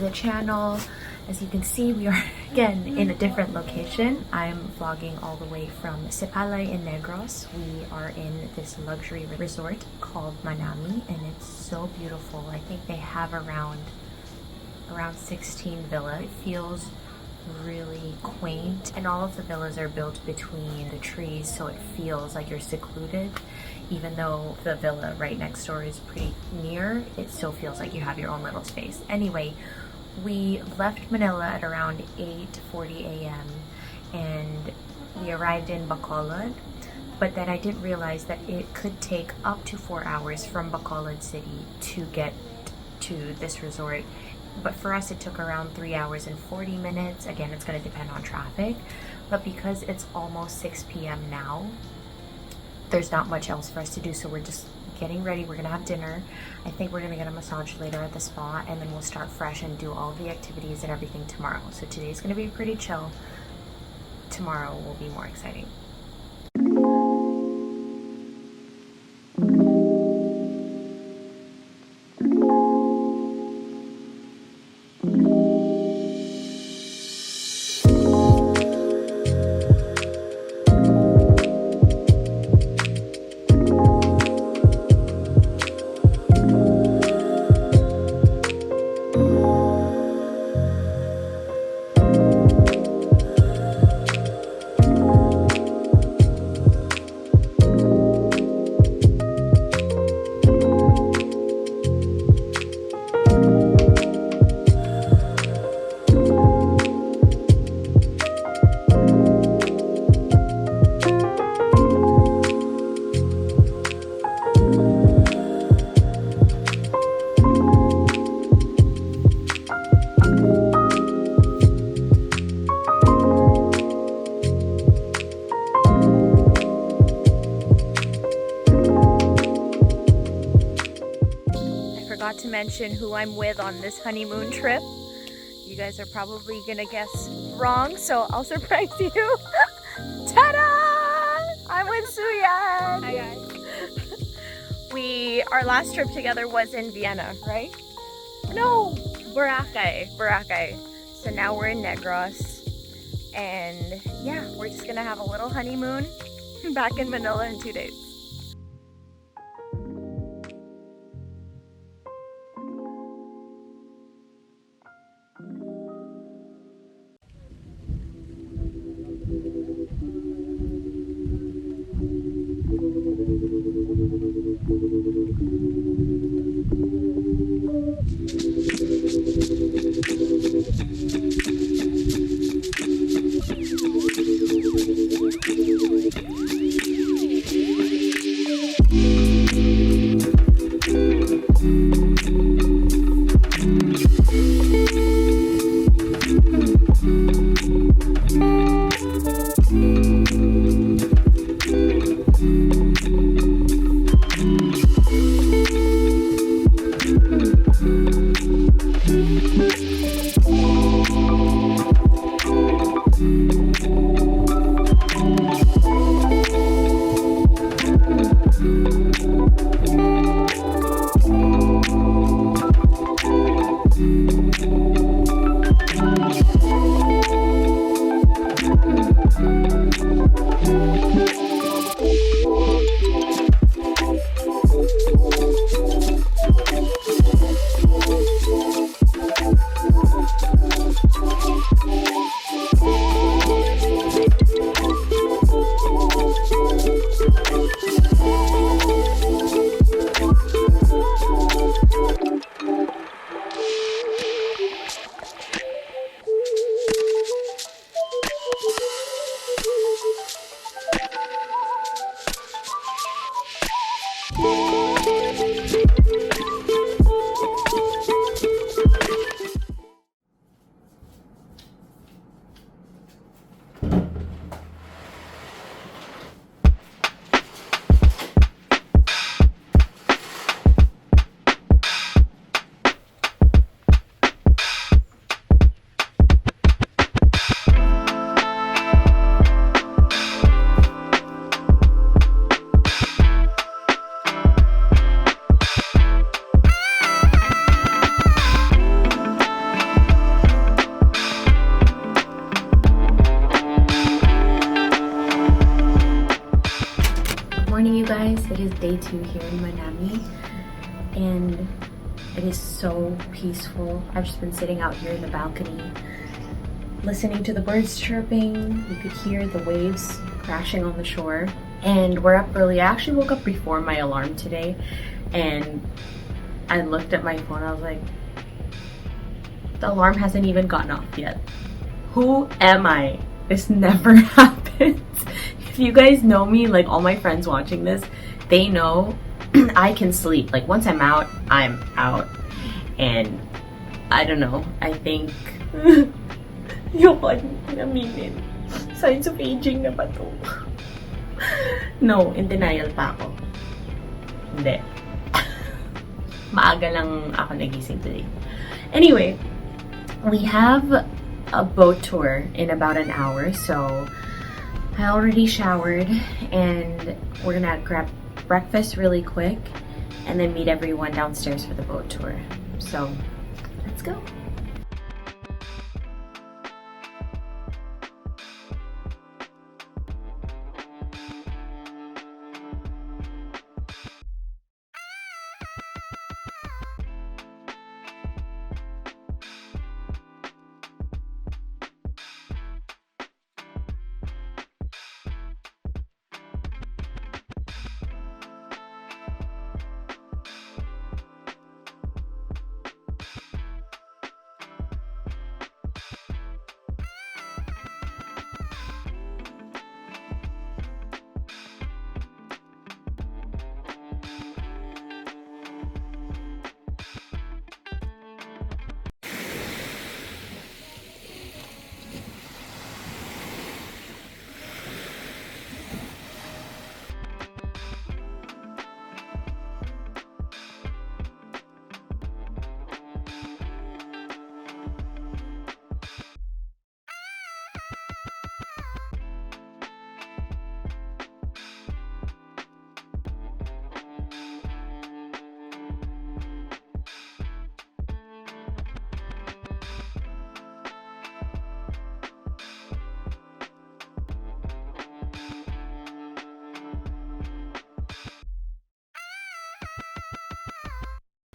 the channel. As you can see, we are again in a different location. I'm vlogging all the way from Cepalay in Negros. We are in this luxury resort called Manami, and it's so beautiful. I think they have around 16 villas. It feels really quaint, and all of the villas are built between the trees, so it feels like you're secluded. Even though the villa right next door is pretty near, it still feels like you have your own little space. Anyway, we left Manila at around 8:40 a.m. and we arrived in Bacolod, but then I didn't realize that it could take up to 4 hours from Bacolod City to get to this resort. But for us, it took around 3 hours and 40 minutes. Again, it's going to depend on traffic, but because it's almost 6 p.m. now, there's not much else for us to do, so we're just getting ready. We're gonna have dinner. I think we're gonna get a massage later at the spa, and then we'll start fresh and do all the activities and everything tomorrow. So today's gonna be pretty chill. Tomorrow will be more exciting. To mention who I'm with on this honeymoon trip. You guys are probably gonna guess wrong, so I'll surprise you. Ta-da! I'm with Suyan. Hi guys. Our last trip together was in Vienna, right? No, Boracay. So now we're in Negros, and yeah, we're just gonna have a little honeymoon back in Manila in 2 days. guys, it is day 2 here in Manami, and it is so peaceful. I've just been sitting out here in the balcony, listening to the birds chirping. You could hear the waves crashing on the shore, and we're up early. I actually woke up before my alarm today, and I looked at my phone. I was like, the alarm hasn't even gotten off yet. Who am I? This never happens. If you guys know me, like all my friends watching this, they know I can sleep. Like once I'm out, I'm out. And I don't know, I think signs of aging na ba to? No, in denial pa ako. Hindi. Maaga lang ako nagising today. Anyway, we have a boat tour in about an hour, so I already showered and we're gonna grab breakfast really quick and then meet everyone downstairs for the boat tour. So let's go.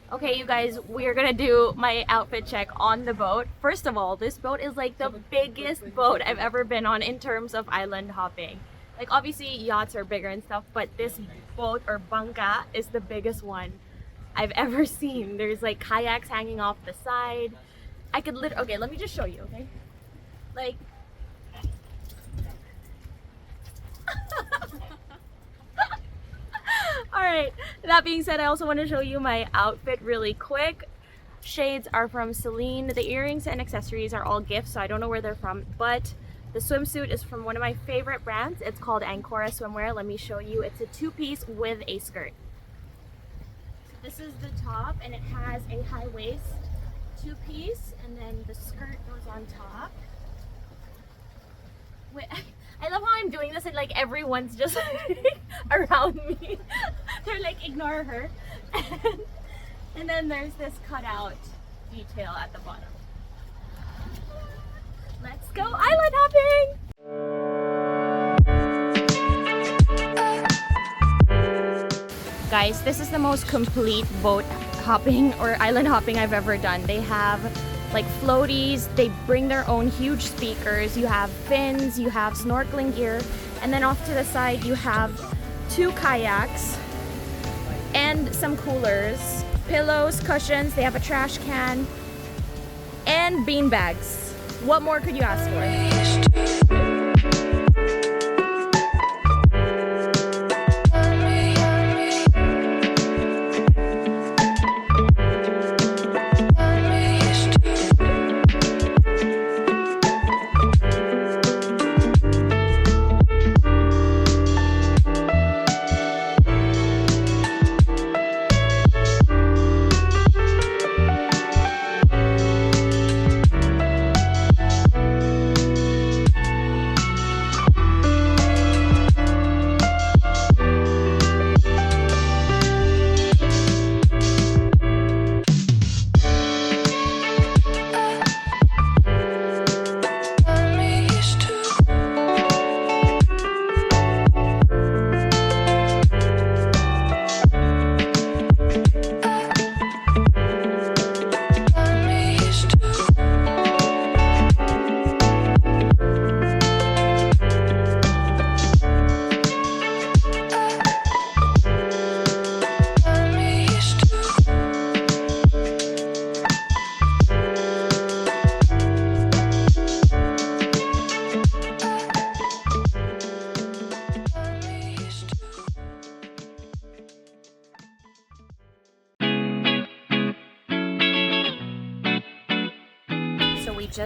Okay, you guys, we're gonna do my outfit check on the boat. First of all, this boat is like the biggest boat I've ever been on in terms of island hopping. Like obviously yachts are bigger and stuff, but this boat or bangka is the biggest one I've ever seen. There's like kayaks hanging off the side. I could okay, let me just show you, okay? Like Alright, that being said, I also want to show you my outfit really quick. Shades are from Celine. The earrings and accessories are all gifts, so I don't know where they're from. But the swimsuit is from one of my favorite brands. It's called Ancora Swimwear. Let me show you. It's a 2-piece with a skirt. So this is the top, and it has a high waist 2-piece, and then the skirt goes on top. Wait, I love how I'm doing this and like everyone's just around me. They're like, ignore her. And then there's this cutout detail at the bottom. Let's go island hopping! Guys, this is the most complete boat hopping or island hopping I've ever done. They have like floaties, they bring their own huge speakers, you have fins, you have snorkeling gear, and then off to the side you have 2 kayaks and some coolers, pillows, cushions, they have a trash can, and bean bags. What more could you ask for?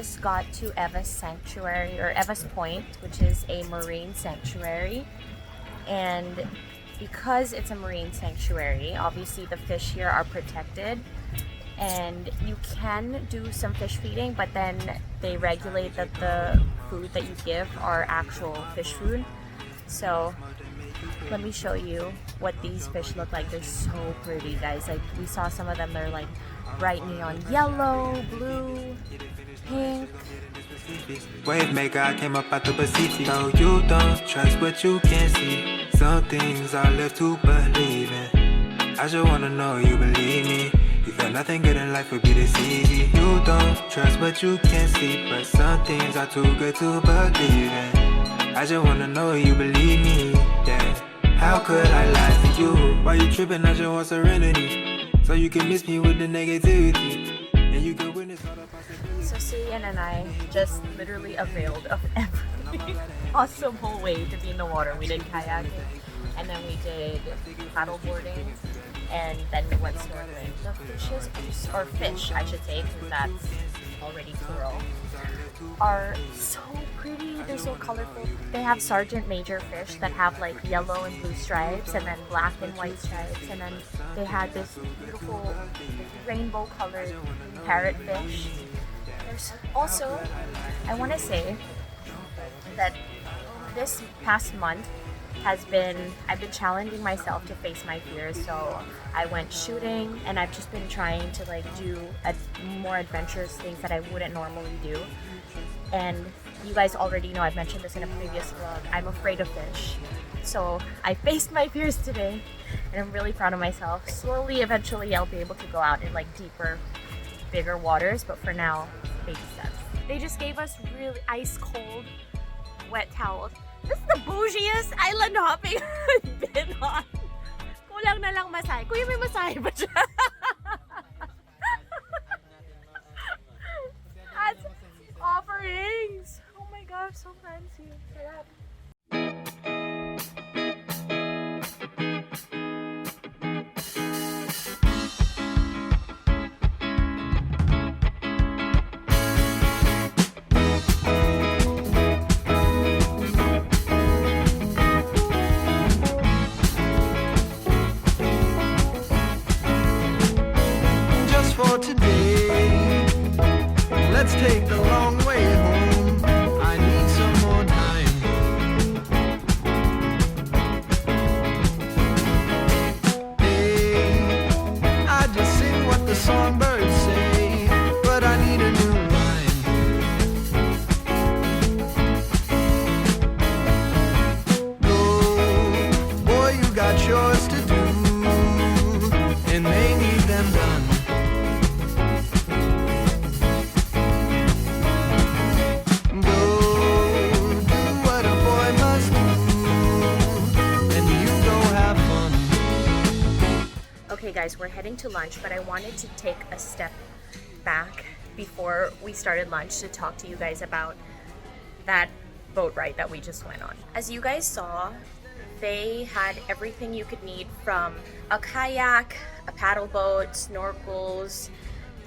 just got to Eva's Sanctuary, or Eva's Point, which is a marine sanctuary. And because it's a marine sanctuary, obviously the fish here are protected. And you can do some fish feeding, but then they regulate that the food that you give are actual fish food. So let me show you what these fish look like. They're so pretty, guys. Like, we saw some of them, they're like bright neon yellow, blue, pink. Wave maker, I came up out the Pacific. So you don't trust what you can't see. Some things are left to believe in. I just wanna know you believe me. You feel nothing good in life would be this easy. You don't trust what you can't see, but some things are too good to believe in. I just wanna know you believe me, yeah. How could I lie for you? Why you tripping? I just want serenity, so you can miss me with the negativity, and you can witness all the possibilities. So Celine and I just literally availed of every possible way to be in the water. We did kayaking, and then we did paddle boarding, and then we went snorkeling. The fishes, or fish I should say, because that's already plural, are so pretty. They're so colorful. They have sergeant major fish that have like yellow and blue stripes, and then black and white stripes, and then they had this beautiful rainbow colored parrotfish. There's also, I want to say that this past month I've been challenging myself to face my fears. So I went shooting, and I've just been trying to like do more adventurous things that I wouldn't normally do. And you guys already know, I've mentioned this in a previous vlog, I'm afraid of fish. So I faced my fears today, and I'm really proud of myself. Slowly, eventually, I'll be able to go out in like deeper, bigger waters, but for now, baby steps. They just gave us really ice cold, wet towels. This is the bougiest island hopping I've been on. Kulang na lang masahe. Kuya, may masahe ba siya? That's offerings. Oh my gosh, so fancy. Sarap. Let's take the long way home. I need some more time. Hey, I just sing what the songbirds say, but I need a new line. Go, boy, you got chores to do, and they need them done. Okay guys, we're heading to lunch, but I wanted to take a step back before we started lunch to talk to you guys about that boat ride that we just went on. As you guys saw, they had everything you could need, from a kayak, a paddle boat, snorkels.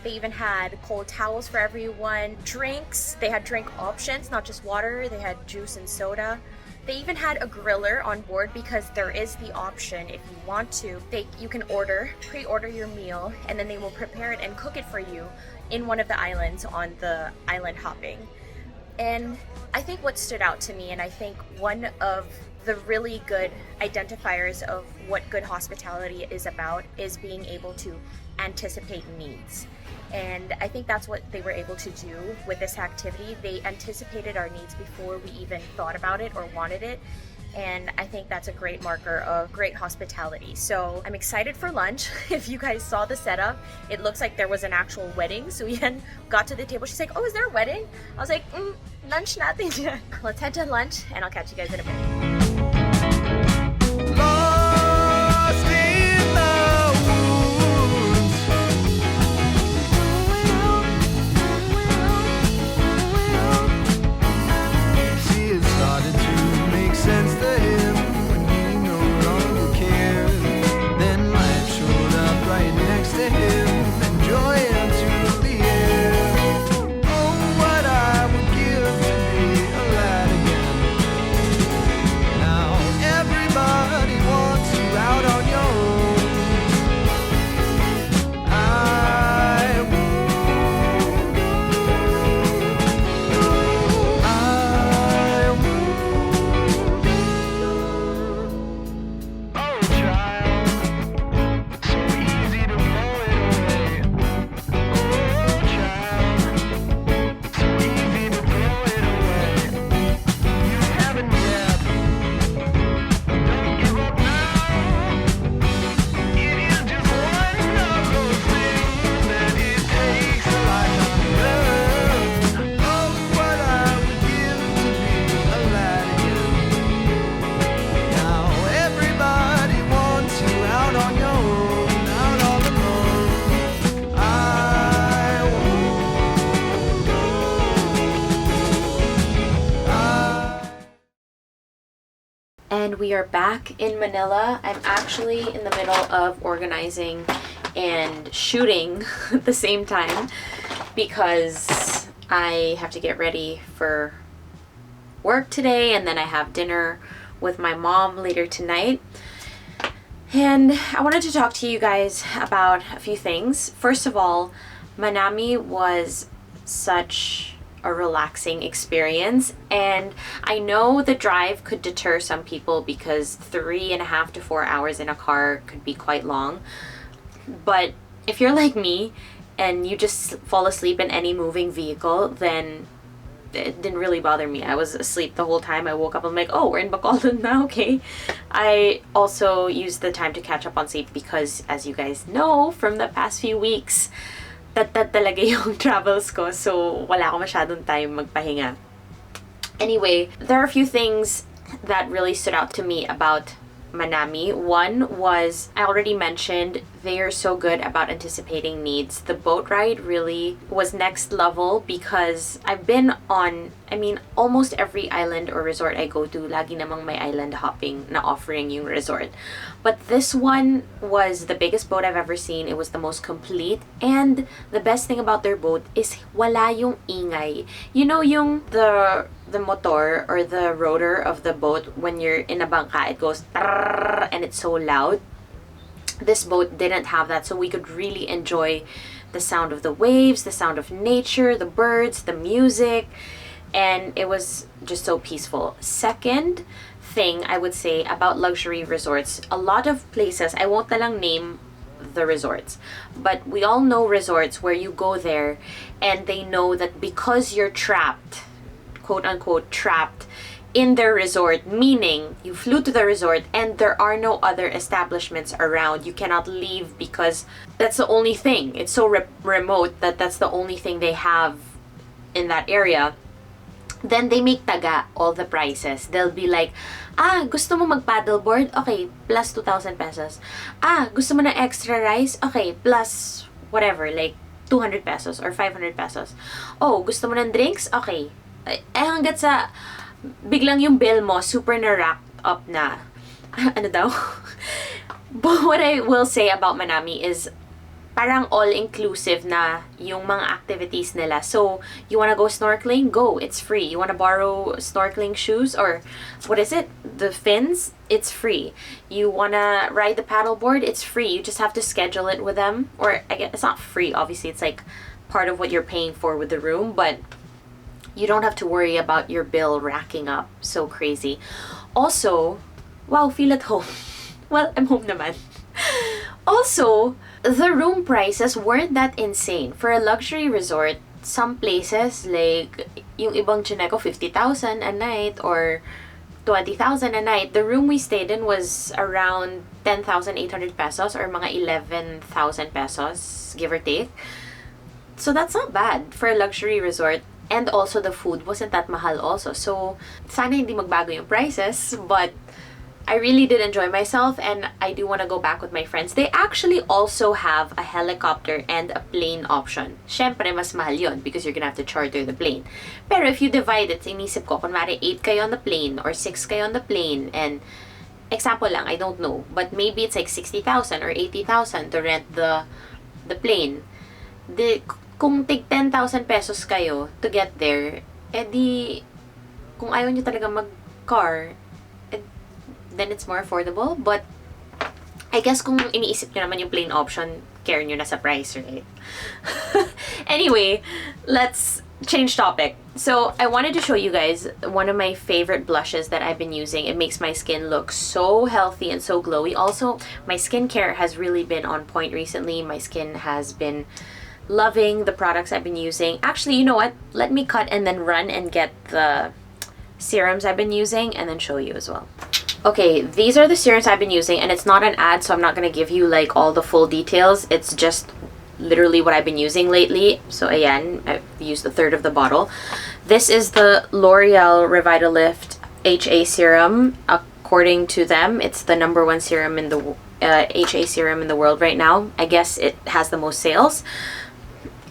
They even had cold towels for everyone, drinks. They had drink options, not just water. They had juice and soda. They even had a griller on board, because there is the option, if you want to, you can pre-order your meal, and then they will prepare it and cook it for you in one of the islands on the island hopping. And I think what stood out to me, and I think one of the really good identifiers of what good hospitality is about, is being able to anticipate needs. And I think that's what they were able to do with this activity. They anticipated our needs before we even thought about it or wanted it. And I think that's a great marker of great hospitality. So I'm excited for lunch. If you guys saw the setup, it looks like there was an actual wedding. So Yan got to the table. She's like, oh, is there a wedding? I was like, lunch natin dyan. Let's head to lunch, and I'll catch you guys in a minute. Sense to him when he no longer cares. Then life showed up right next to him, and joy into the air. Oh, what And we are back in Manila. I'm actually in the middle of organizing and shooting at the same time because I have to get ready for work today, and then I have dinner with my mom later tonight. And I wanted to talk to you guys about a few things. First of all, Manami was such a relaxing experience, and I know the drive could deter some people because 3.5 to 4 hours in a car could be quite long. But if you're like me and you just fall asleep in any moving vehicle, then it didn't really bother me. I was asleep the whole time. I woke up, I'm like, oh, we're in Bacolod now, okay. I also used the time to catch up on sleep because, as you guys know, from the past few weeks, tad talaga yung travels ko, so wala ako masyadong time magpahinga. Anyway, there are a few things that really stood out to me about Manami. One was, I already mentioned, they are so good about anticipating needs. The boat ride really was next level because I've been on, almost every island or resort I go to, lagi namang may island hopping na offering yung resort. But this one was the biggest boat I've ever seen. It was the most complete, and the best thing about their boat is wala yung ingay. You know yung the motor or the rotor of the boat, when you're in a bangka, it goes and it's so loud. This boat didn't have that, so we could really enjoy the sound of the waves, the sound of nature, the birds, the music, and it was just so peaceful. Second thing I would say about luxury resorts, a lot of places, I won't talang name the resorts, but we all know resorts where you go there and they know that because you're trapped, quote unquote trapped, in their resort, meaning you flew to the resort and there are no other establishments around. You cannot leave because that's the only thing. It's so remote that that's the only thing they have in that area. Then they make taga all the prices. They'll be like, gusto mo mag-paddleboard? Okay, plus 2,000 pesos. Gusto mo na extra rice? Okay, plus whatever, like 200 pesos or 500 pesos. Oh, gusto mo ng drinks? Okay. Hanggat sa biglang yung bill mo super na racked up na. Ano daw? But what I will say about Manami is parang all-inclusive na yung mga activities nila. So, you wanna go snorkeling? Go. It's free. You wanna borrow snorkeling shoes or what is it? The fins? It's free. You wanna ride the paddleboard? It's free. You just have to schedule it with them. Or, I guess it's not free. Obviously, it's like part of what you're paying for with the room, but you don't have to worry about your bill racking up so crazy. Also, wow, feel at home. Well, I'm home naman. Also, the room prices weren't that insane. For a luxury resort, some places, like yung ibang Chineco, 50,000 a night or 20,000 a night. The room we stayed in was around 10,800 pesos or mga 11,000 pesos, give or take. So that's not bad for a luxury resort. And also the food wasn't that mahal also. So sana hindi magbago yung prices, but I really did enjoy myself and I do want to go back with my friends. They actually also have a helicopter and a plane option. Syempre, mas mahal yun because you're gonna have to charter the plane. Pero if you divide it, inisip ko, kunwari 8 kayo on the plane or 6 kayo on the plane, and example lang, I don't know, but maybe it's like 60,000 or 80,000 to rent the plane. Kung tig 10,000 pesos kayo to get there, edi kung ayaw nyo talaga mag-car, then it's more affordable. But I guess kung iniisip nyo naman yung plane option, care nyo na sa price, right? Anyway, let's change topic. So I wanted to show you guys one of my favorite blushes that I've been using. It makes my skin look so healthy and so glowy. Also, my skincare has really been on point recently. My skin has been loving the products I've been using. Actually, you know what? Let me cut and then run and get the serums I've been using and then show you as well. Okay, these are the serums I've been using, and it's not an ad, so I'm not going to give you like all the full details. It's just literally what I've been using lately. So ayan, I've used a third of the bottle. This is the L'Oreal Revitalift HA serum. According to them, it's the #1 serum in the HA serum in the world right now. I guess it has the most sales.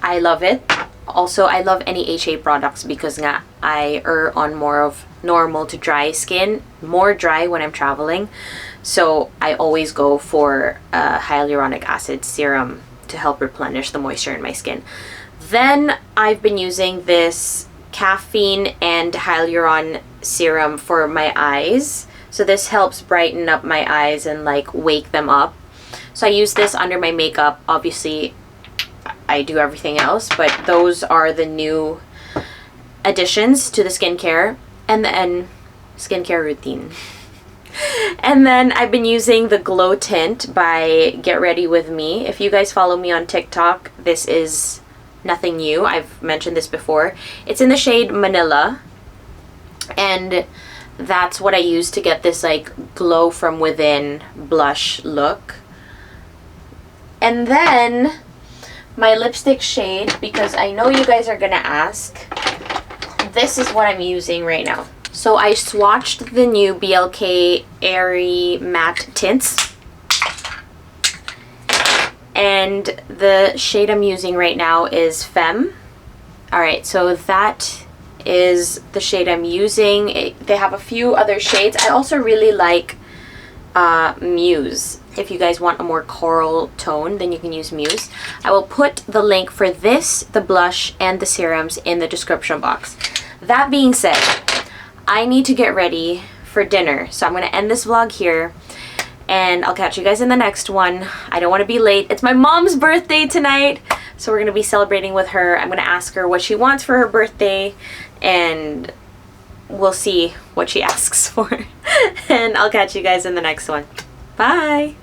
I love it. Also, I love any HA products because nga, I err on more of normal to dry skin, more dry when I'm traveling. So I always go for a hyaluronic acid serum to help replenish the moisture in my skin. Then I've been using this caffeine and hyaluron serum for my eyes. So this helps brighten up my eyes and like wake them up. So I use this under my makeup. Obviously, I do everything else, but those are the new additions to the skincare and then skincare routine. And then I've been using the Glow Tint by Get Ready With Me. If you guys follow me on TikTok, this is nothing new. I've mentioned this before. It's in the shade Manila, and that's what I use to get this like glow from within blush look. And then my lipstick shade, because I know you guys are gonna ask, this is what I'm using right now. So I swatched the new BLK Airy Matte Tints, and the shade I'm using right now is Femme. Alright, so that is the shade I'm using. They have a few other shades. I also really like Muse. If you guys want a more coral tone, then you can use Muse. I will put the link for this, the blush, and the serums in the description box. That being said, I need to get ready for dinner. So I'm going to end this vlog here, and I'll catch you guys in the next one. I don't want to be late. It's my mom's birthday tonight, so we're going to be celebrating with her. I'm going to ask her what she wants for her birthday, and we'll see what she asks for. And I'll catch you guys in the next one. Bye!